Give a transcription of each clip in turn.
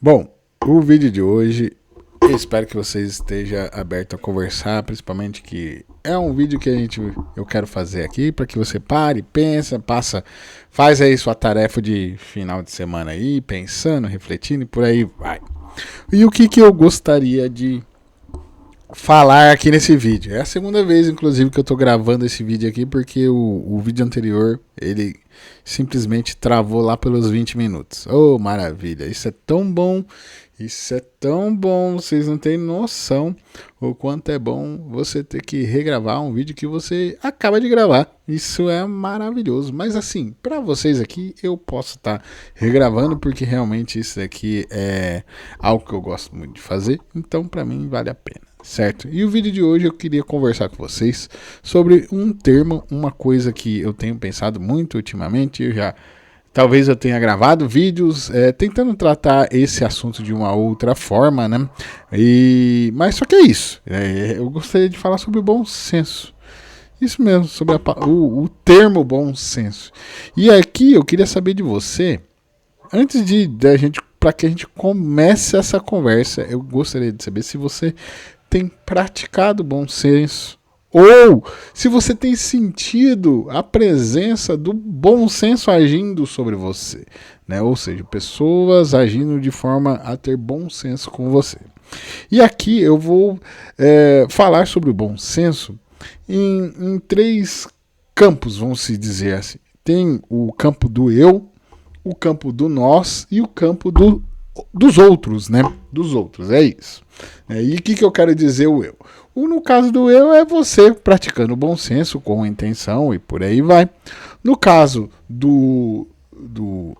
Bom, o vídeo de hoje, eu espero que vocês estejam abertos a conversar, principalmente que é um vídeo que eu quero fazer aqui para que você pare, pensa, faz aí sua tarefa de final de semana aí, pensando, refletindo e por aí vai. E o que eu gostaria de falar aqui nesse vídeo? É a segunda vez, inclusive, que eu tô gravando esse vídeo aqui, porque o vídeo anterior, ele simplesmente travou lá pelos 20 minutos. Oh, maravilha, isso é tão bom, vocês não têm noção o quanto é bom você ter que regravar um vídeo que você acaba de gravar. Isso é maravilhoso, mas assim, para vocês aqui, eu posso estar regravando, porque realmente isso aqui é algo que eu gosto muito de fazer, então para mim vale a pena. Certo? E o vídeo de hoje eu queria conversar com vocês sobre um termo, uma coisa que eu tenho pensado muito ultimamente. Talvez eu tenha gravado vídeos tentando tratar esse assunto de uma outra forma, né? Mas só que é isso. Eu gostaria de falar sobre o bom senso. Isso mesmo, sobre o termo bom senso. E aqui eu queria saber de você, antes da gente, para que a gente comece essa conversa, eu gostaria de saber se você tem praticado bom senso ou se você tem sentido a presença do bom senso agindo sobre você, né? Ou seja, pessoas agindo de forma a ter bom senso com você. E aqui eu vou falar sobre o bom senso em três campos, vamos se dizer assim. Tem o campo do eu, o campo do nós e o campo dos outros, né? Dos outros, é isso. E o que eu quero dizer o eu? No caso do eu é você praticando bom senso com intenção e por aí vai. No caso do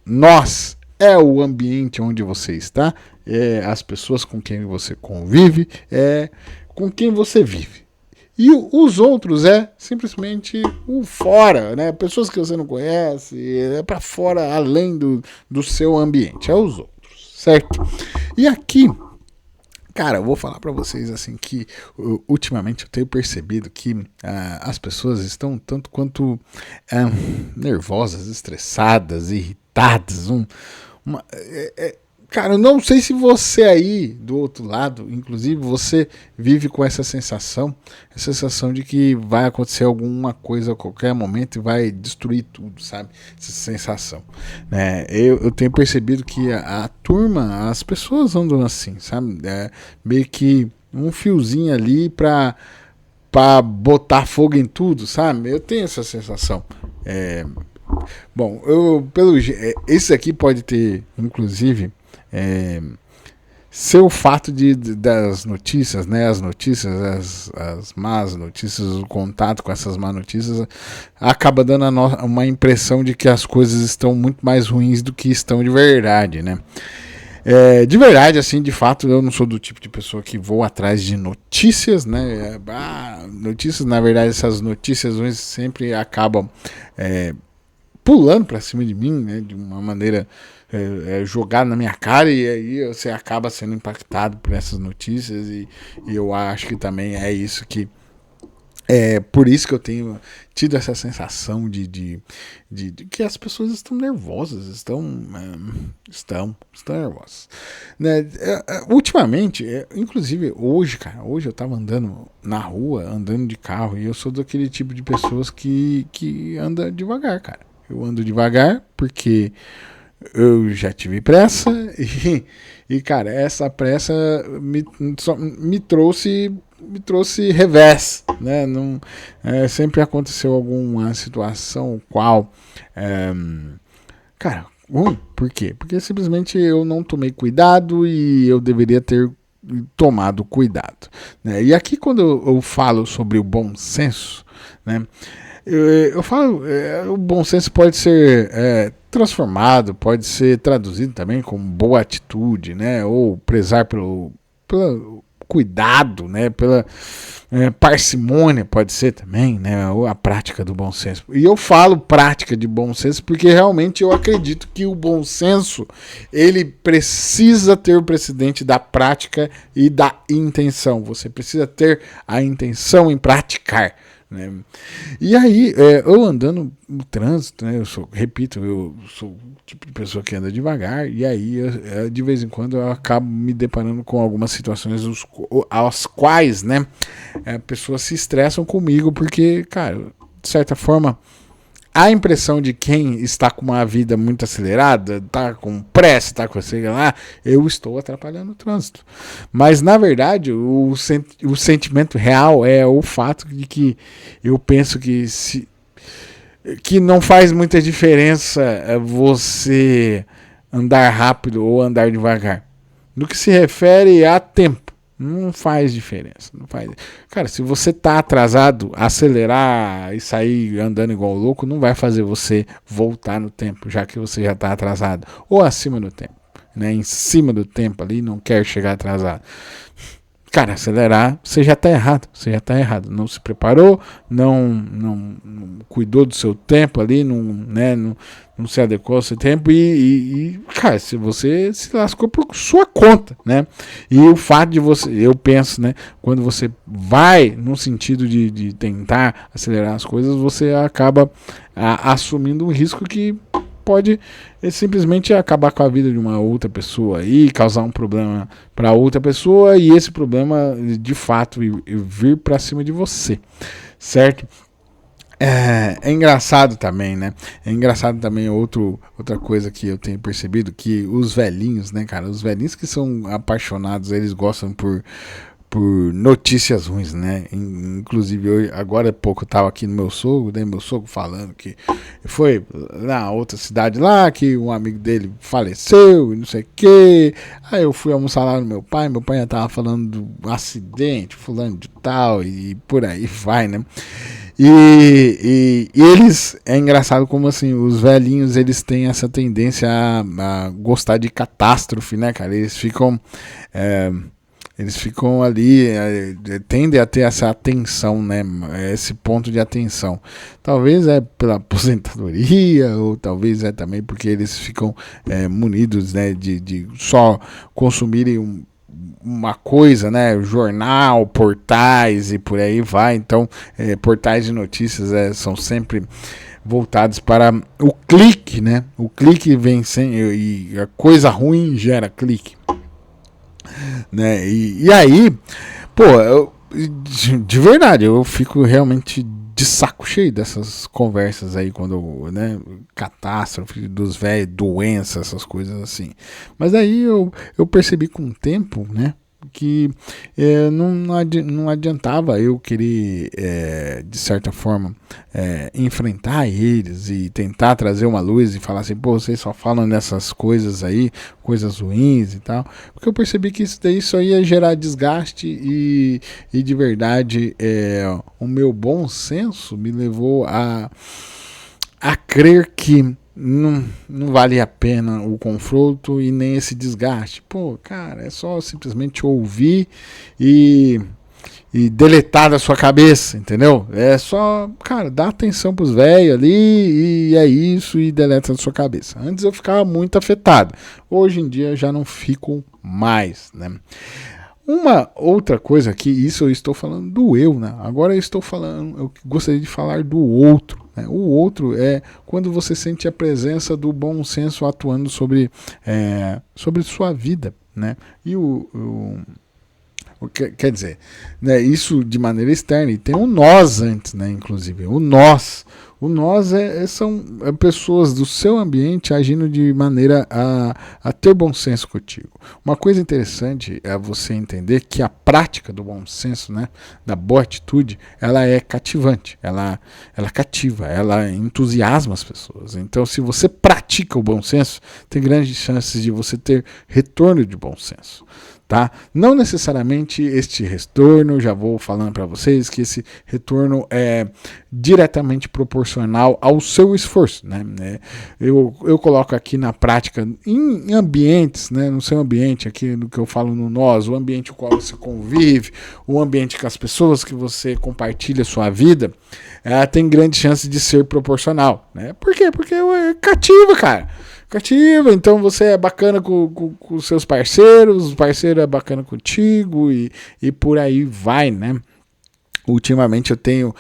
nós, é o ambiente onde você está, é as pessoas com quem você convive, é com quem você vive. E os outros é simplesmente o fora, né? Pessoas que você não conhece, é para fora, além do seu ambiente, é os outros, certo? E aqui, cara, eu vou falar para vocês assim que ultimamente eu tenho percebido que as pessoas estão tanto quanto nervosas, estressadas, irritadas. Cara, eu não sei se você aí do outro lado, inclusive, você vive com essa sensação de que vai acontecer alguma coisa a qualquer momento e vai destruir tudo, sabe? Essa sensação. Né? Eu tenho percebido que a turma, as pessoas andam assim, sabe? Meio que um fiozinho ali pra botar fogo em tudo, sabe? Eu tenho essa sensação. Bom, esse aqui pode ter, inclusive, ser o fato das notícias, né? As notícias, as más notícias, o contato com essas más notícias acaba dando uma impressão de que as coisas estão muito mais ruins do que estão de verdade, né? De verdade, assim, de fato, eu não sou do tipo de pessoa que vou atrás de notícias, né? Notícias, na verdade, essas notícias ruins sempre acabam pulando pra cima de mim, né? De uma maneira jogada na minha cara, e aí você acaba sendo impactado por essas notícias, e eu acho que também é isso que por isso que eu tenho tido essa sensação de que as pessoas estão nervosas, estão nervosas, né? Ultimamente, inclusive hoje eu tava andando na rua, andando de carro, e eu sou daquele tipo de pessoas que anda devagar, cara. Eu ando devagar porque eu já tive pressa e cara, essa pressa me trouxe revés, né? Não, sempre aconteceu alguma situação cara, ruim. Por quê? Porque simplesmente eu não tomei cuidado e eu deveria ter tomado cuidado, né? E aqui quando eu falo sobre o bom senso, né? Eu falo, o bom senso pode ser transformado, pode ser traduzido também como boa atitude, né? Ou prezar pelo cuidado, né? Pela parcimônia, pode ser também, né? Ou a prática do bom senso. E eu falo prática de bom senso porque realmente eu acredito que o bom senso ele precisa ter o precedente da prática e da intenção. Você precisa ter a intenção em praticar. né? E aí, eu andando no trânsito, né? Eu sou o tipo de pessoa que anda devagar, e aí, de vez em quando, eu acabo me deparando com algumas situações as quais, né, pessoas se estressam comigo, porque, cara, de certa forma, a impressão de quem está com uma vida muito acelerada, tá com pressa, tá com sei lá, eu estou atrapalhando o trânsito. Mas na verdade, o sentimento real é o fato de que eu penso que não faz muita diferença você andar rápido ou andar devagar. No que se refere a tempo, não faz diferença. Não faz. Cara, se você tá atrasado, acelerar e sair andando igual louco não vai fazer você voltar no tempo, já que você já tá atrasado. Ou acima do tempo, né? Em cima do tempo ali, não quer chegar atrasado. Cara, acelerar, você já tá errado. Você já tá errado. Não se preparou, não cuidou do seu tempo ali, não se adequou ao seu tempo cara, se você se lascou por sua conta, né? E o fato de você, eu penso, né? Quando você vai no sentido de tentar acelerar as coisas, você acaba assumindo um risco que pode simplesmente acabar com a vida de uma outra pessoa e causar um problema para outra pessoa, e esse problema de fato vir para cima de você, certo? É engraçado também, né? É engraçado também outra coisa que eu tenho percebido, que os velhinhos, né, cara? Os velhinhos que são apaixonados, eles gostam por notícias ruins, né? Inclusive, agora há pouco eu tava aqui no meu sogro, né? Meu sogro falando que foi na outra cidade lá, que um amigo dele faleceu e não sei o que. Aí eu fui almoçar lá no meu pai já tava falando do acidente, fulano de tal, e por aí vai, né? E eles, é engraçado como assim, os velhinhos, eles têm essa tendência a gostar de catástrofe, né, cara? Eles ficam ali, tendem a ter essa atenção, né? Esse ponto de atenção. Talvez é pela aposentadoria, ou talvez é também porque eles ficam munidos, né? De só consumirem uma coisa, né? Jornal, portais e por aí vai. Então, portais de notícias são sempre voltados para o clique, né? O clique vem sem, e a coisa ruim gera clique. Né? E aí, pô, de verdade, eu fico realmente de saco cheio dessas conversas aí, quando, né, catástrofe dos velhos, doença, essas coisas assim. Mas aí eu percebi com o tempo, né, que não adiantava eu querer, de certa forma, enfrentar eles e tentar trazer uma luz e falar assim, pô, vocês só falam dessas coisas aí, coisas ruins e tal, porque eu percebi que isso daí só ia gerar desgaste e de verdade, o meu bom senso me levou a crer que não vale a pena o confronto e nem esse desgaste. Pô, cara, é só simplesmente ouvir e deletar da sua cabeça, entendeu? É só, cara, dá atenção pros velhos ali e é isso, e deleta da sua cabeça. Antes eu ficava muito afetado. Hoje em dia eu já não fico mais, né? Uma outra coisa aqui, isso eu estou falando do eu, né? Agora eu gostaria de falar do outro. Né? O outro é quando você sente a presença do bom senso atuando sobre sua vida, né? E quer dizer, né, isso de maneira externa, e tem o nós antes, né, inclusive, o nós são pessoas do seu ambiente agindo de maneira a ter bom senso contigo. Uma coisa interessante é você entender que a prática do bom senso, né, da boa atitude, ela é cativante, ela cativa, ela entusiasma as pessoas. Então, se você pratica o bom senso, tem grandes chances de você ter retorno de bom senso. Tá? Não necessariamente este retorno, já vou falando para vocês que esse retorno é diretamente proporcional ao seu esforço, né? Eu coloco aqui na prática, em ambientes, né? No seu ambiente, aqui no que eu falo no nós, o ambiente com o qual você convive, o ambiente com as pessoas que você compartilha sua vida, tem grande chance de ser proporcional, né? Por quê? Porque é cativa, cara. Cativa, então você é bacana com os seus parceiros, o parceiro é bacana contigo e por aí vai, né? Ultimamente eu tenho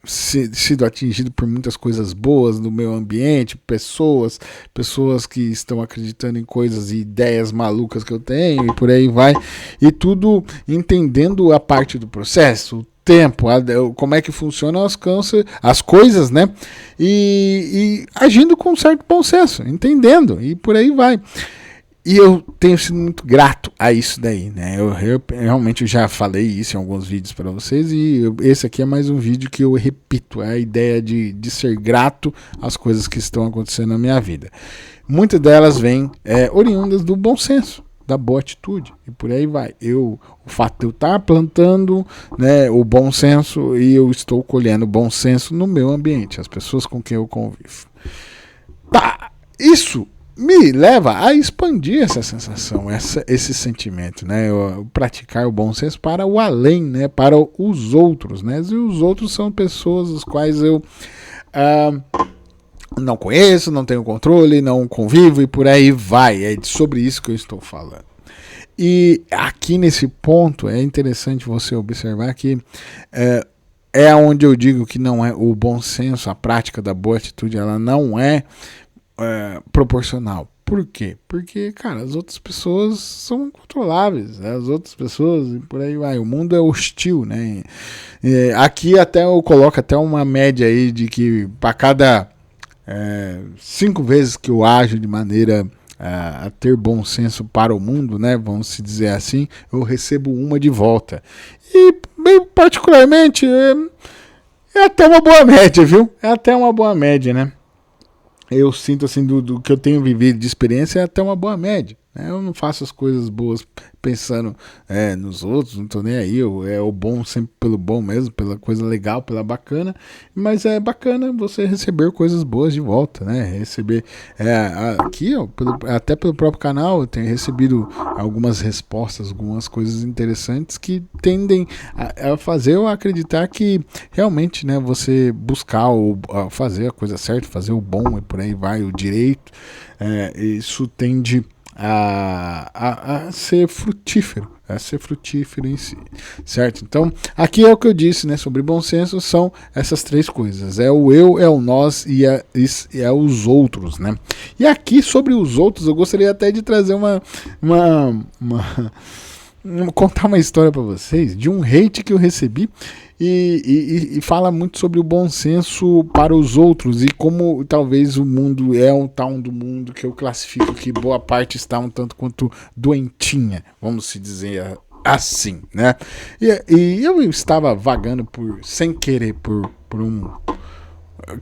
sido atingido por muitas coisas boas no meu ambiente, pessoas que estão acreditando em coisas e ideias malucas que eu tenho e por aí vai, e tudo entendendo a parte do processo, o tempo, como é que funcionam as coisas, né? E agindo com um certo bom senso, entendendo, e por aí vai. E eu tenho sido muito grato a isso daí, né? Eu realmente já falei isso em alguns vídeos para vocês e esse aqui é mais um vídeo que eu repito, é a ideia de ser grato às coisas que estão acontecendo na minha vida. Muitas delas vêm oriundas do bom senso, da boa atitude e por aí vai. O fato de eu estar plantando, né, o bom senso e eu estou colhendo bom senso no meu ambiente, as pessoas com quem eu convivo. Tá, isso me leva a expandir essa sensação, esse sentimento, né? Praticar o bom senso para o além, né? Para os outros, né? E os outros são pessoas as quais eu não conheço, não tenho controle, não convivo e por aí vai. É sobre isso que eu estou falando. E aqui nesse ponto é interessante você observar que é onde eu digo que não é o bom senso, a prática da boa atitude, ela não é proporcional. Por quê? Porque, cara, as outras pessoas são incontroláveis, né? As outras pessoas, e por aí vai. O mundo é hostil, né? Aqui até eu coloco até uma média aí de que para cada 5 vezes que eu ajo de maneira a ter bom senso para o mundo, né? Vamos se dizer assim, eu recebo uma de volta. E, bem particularmente, é até uma boa média, viu? É até uma boa média, né? Eu sinto assim, do que eu tenho vivido de experiência, é até uma boa média, né? Eu não faço as coisas boas pensando nos outros, não tô nem aí, é o bom sempre pelo bom mesmo, pela coisa legal, pela bacana, mas é bacana você receber coisas boas de volta, né? Receber aqui, ó, até pelo próprio canal, eu tenho recebido algumas respostas, algumas coisas interessantes que tendem a fazer eu acreditar que realmente, né, você buscar fazer a coisa certa, fazer o bom e por aí vai, o direito, isso tende a ser frutífero, em si, certo? Então, aqui é o que eu disse, né, sobre bom senso, são essas 3 coisas, é o eu, é o nós e é os outros, né? E aqui sobre os outros, eu gostaria até de trazer contar uma história para vocês de um hate que eu recebi e fala muito sobre o bom senso para os outros e como talvez o mundo é um tal do mundo que eu classifico que boa parte está um tanto quanto doentinha, vamos se dizer assim, né? E eu estava vagando sem querer por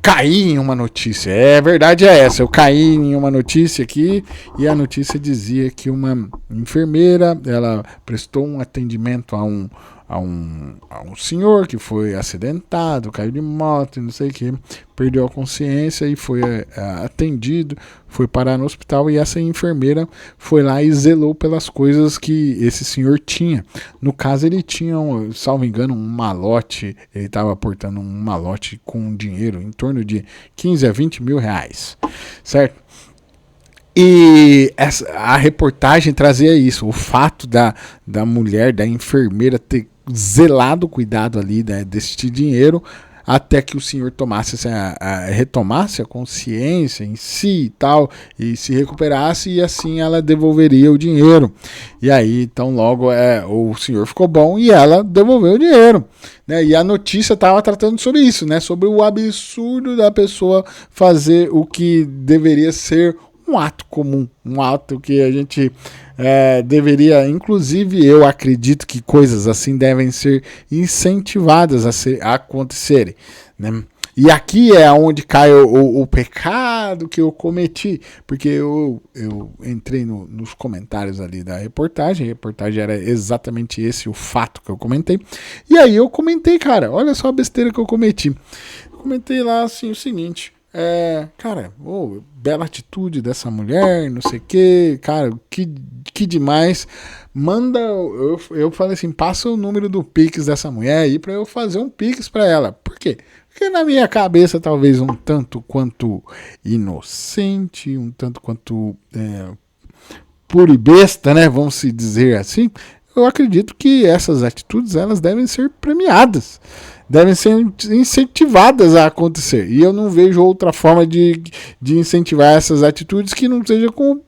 caí em uma notícia. A verdade é essa. Eu caí em uma notícia aqui e a notícia dizia que uma enfermeira, ela prestou um atendimento a um senhor que foi acidentado, caiu de moto, não sei o que, perdeu a consciência e foi atendido, foi parar no hospital e essa enfermeira foi lá e zelou pelas coisas que esse senhor tinha. No caso ele tinha, salvo engano, um malote, ele estava portando um malote com dinheiro em torno de 15 a 20 mil reais, certo? E a reportagem trazia isso, o fato da mulher, da enfermeira ter zelado o cuidado ali, né, deste dinheiro até que o senhor retomasse a consciência em si e tal, e se recuperasse, e assim ela devolveria o dinheiro. E aí, então, logo o senhor ficou bom e ela devolveu o dinheiro. Né? E a notícia estava tratando sobre isso, né? Sobre o absurdo da pessoa fazer o que deveria ser um ato comum, um ato que a gente deveria, inclusive eu acredito que coisas assim devem ser incentivadas a acontecerem, né? E aqui é onde cai o pecado que eu cometi, porque eu entrei nos comentários ali da reportagem, a reportagem era exatamente esse o fato que eu comentei, e aí eu comentei, cara, olha só a besteira que eu cometi. Eu comentei lá assim o seguinte: cara, bela atitude dessa mulher, não sei o que, cara, que demais. Manda, eu falei assim, passa o número do Pix dessa mulher aí pra eu fazer um Pix pra ela. Por quê? Porque na minha cabeça, talvez um tanto quanto inocente, um tanto quanto pura e besta, né? Vamos se dizer assim. eu acredito que essas atitudes elas devem ser premiadas, devem ser incentivadas a acontecer. E eu não vejo outra forma de incentivar essas atitudes que não seja com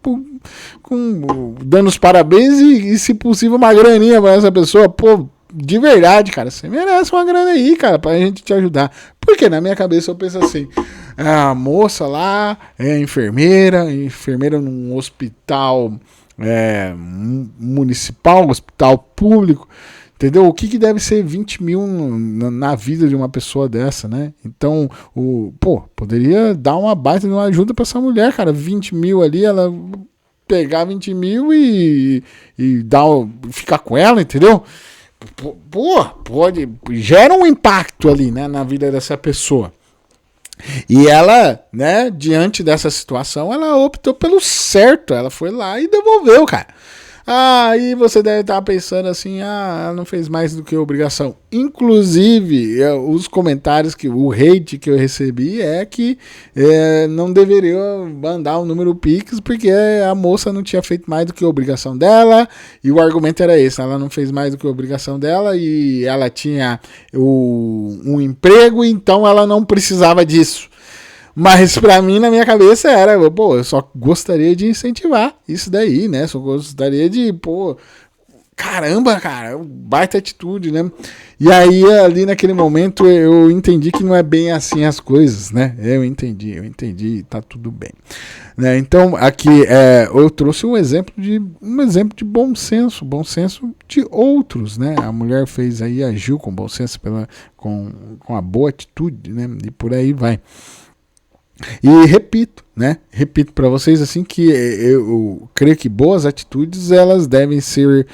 dando os parabéns e, se possível, uma graninha para essa pessoa. Pô, de verdade, cara, você merece uma grana aí, cara, pra gente te ajudar. Porque na minha cabeça eu penso assim, a moça lá é enfermeira num hospital municipal, hospital público, entendeu? O que deve ser 20 mil na vida de uma pessoa dessa, né? Então, poderia dar uma baita de uma ajuda pra essa mulher, cara. 20 mil ali, ela pegar 20 mil e ficar com ela, entendeu? Gera um impacto ali, né, na vida dessa pessoa. E ela, né, diante dessa situação, ela optou pelo certo. Ela foi lá e devolveu, cara. Aí você deve estar pensando assim, ela não fez mais do que obrigação. Inclusive, os comentários, o hate que eu recebi é que não deveria mandar o número Pix, porque a moça não tinha feito mais do que a obrigação dela, e o argumento era esse, ela não fez mais do que a obrigação dela, e ela tinha um emprego, então ela não precisava disso. Mas pra mim, na minha cabeça, era, eu só gostaria de incentivar isso daí, né? Só gostaria de, caramba, cara, baita atitude, né? E aí, ali naquele momento, eu entendi que não é bem assim as coisas, né? Eu entendi, tá tudo bem. Né? Então, aqui, eu trouxe um exemplo de bom senso de outros, né? A mulher fez aí, agiu com bom senso, com a boa atitude, né? E por aí vai. E repito para vocês assim que eu creio que boas atitudes elas devem ser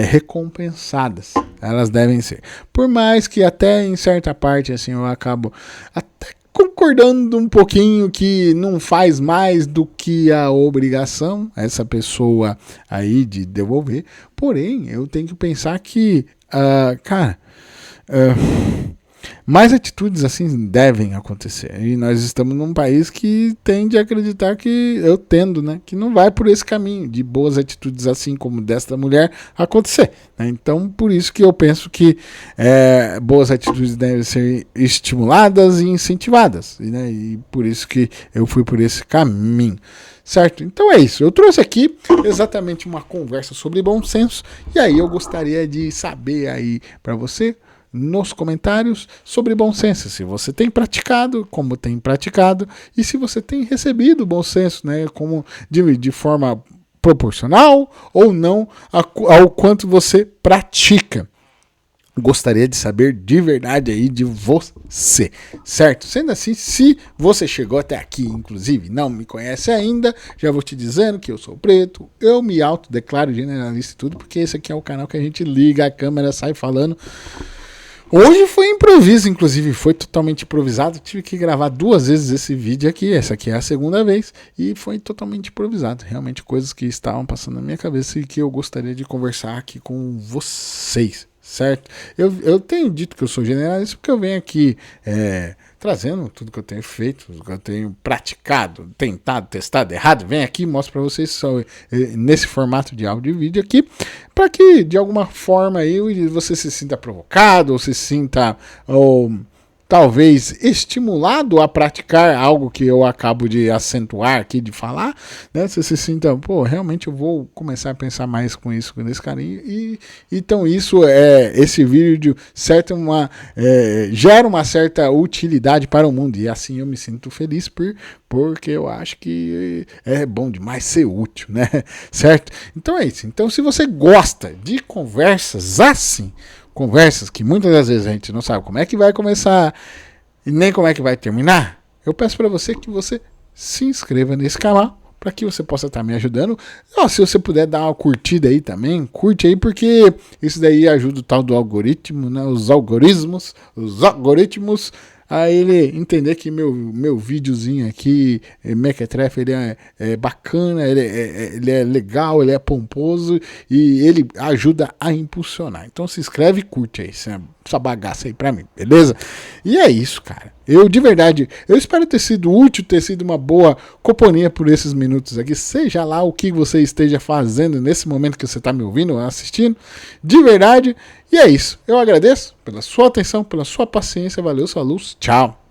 recompensadas, elas devem ser. Por mais que até em certa parte assim eu acabo até concordando um pouquinho que não faz mais do que a obrigação essa pessoa aí de devolver, porém eu tenho que pensar que, mais atitudes assim devem acontecer. E nós estamos num país que tende a acreditar que que não vai por esse caminho de boas atitudes assim como desta mulher acontecer. Né? Então, por isso que eu penso que boas atitudes devem ser estimuladas e incentivadas. Né? E por isso que eu fui por esse caminho. Certo? Então é isso. Eu trouxe aqui exatamente uma conversa sobre bom senso. E aí eu gostaria de saber aí para você nos comentários sobre bom senso, se você tem praticado, como tem praticado, e se você tem recebido bom senso, né, como de forma proporcional ou não ao quanto você pratica. Gostaria de saber de verdade aí de você, certo? Sendo assim, se você chegou até aqui, inclusive, não me conhece ainda, já vou te dizendo que eu sou preto, eu me autodeclaro generalista e tudo, porque esse aqui é o canal que a gente liga a câmera, sai falando. Hoje foi improviso, inclusive, foi totalmente improvisado. Tive que gravar 2 vezes esse vídeo aqui, essa aqui é a segunda vez, e foi totalmente improvisado. Realmente coisas que estavam passando na minha cabeça e que eu gostaria de conversar aqui com vocês, certo? Eu tenho dito que eu sou generalista porque eu venho aqui trazendo tudo que eu tenho feito, tudo que eu tenho praticado, tentado, testado, errado. Venho aqui e mostro para vocês só, nesse formato de áudio e vídeo aqui, para que de alguma forma aí você se sinta provocado, ou se sinta talvez estimulado a praticar algo que eu acabo de acentuar aqui, de falar, né? Você se sinta, realmente eu vou começar a pensar mais com isso, nesse carinho, e então isso esse vídeo gera uma certa utilidade para o mundo, e assim eu me sinto feliz porque eu acho que é bom demais ser útil, né? Certo? Então é isso. Então se você gosta de conversas assim, conversas que muitas das vezes a gente não sabe como é que vai começar e nem como é que vai terminar, eu peço para você que você se inscreva nesse canal para que você possa estar me ajudando. Se você puder dar uma curtida aí também, curte aí, porque isso daí ajuda o tal do algoritmo, né? Os algoritmos a ele entender que meu videozinho aqui, Mequetrefe, ele é bacana, ele é legal, ele é pomposo e ele ajuda a impulsionar. Então se inscreve e curte aí, essa bagaça aí pra mim, beleza? E é isso, cara. Eu, de verdade, eu espero ter sido útil, ter sido uma boa companhia por esses minutos aqui, seja lá o que você esteja fazendo nesse momento que você está me ouvindo, assistindo, de verdade. E é isso. Eu agradeço pela sua atenção, pela sua paciência. Valeu, sua luz. Tchau.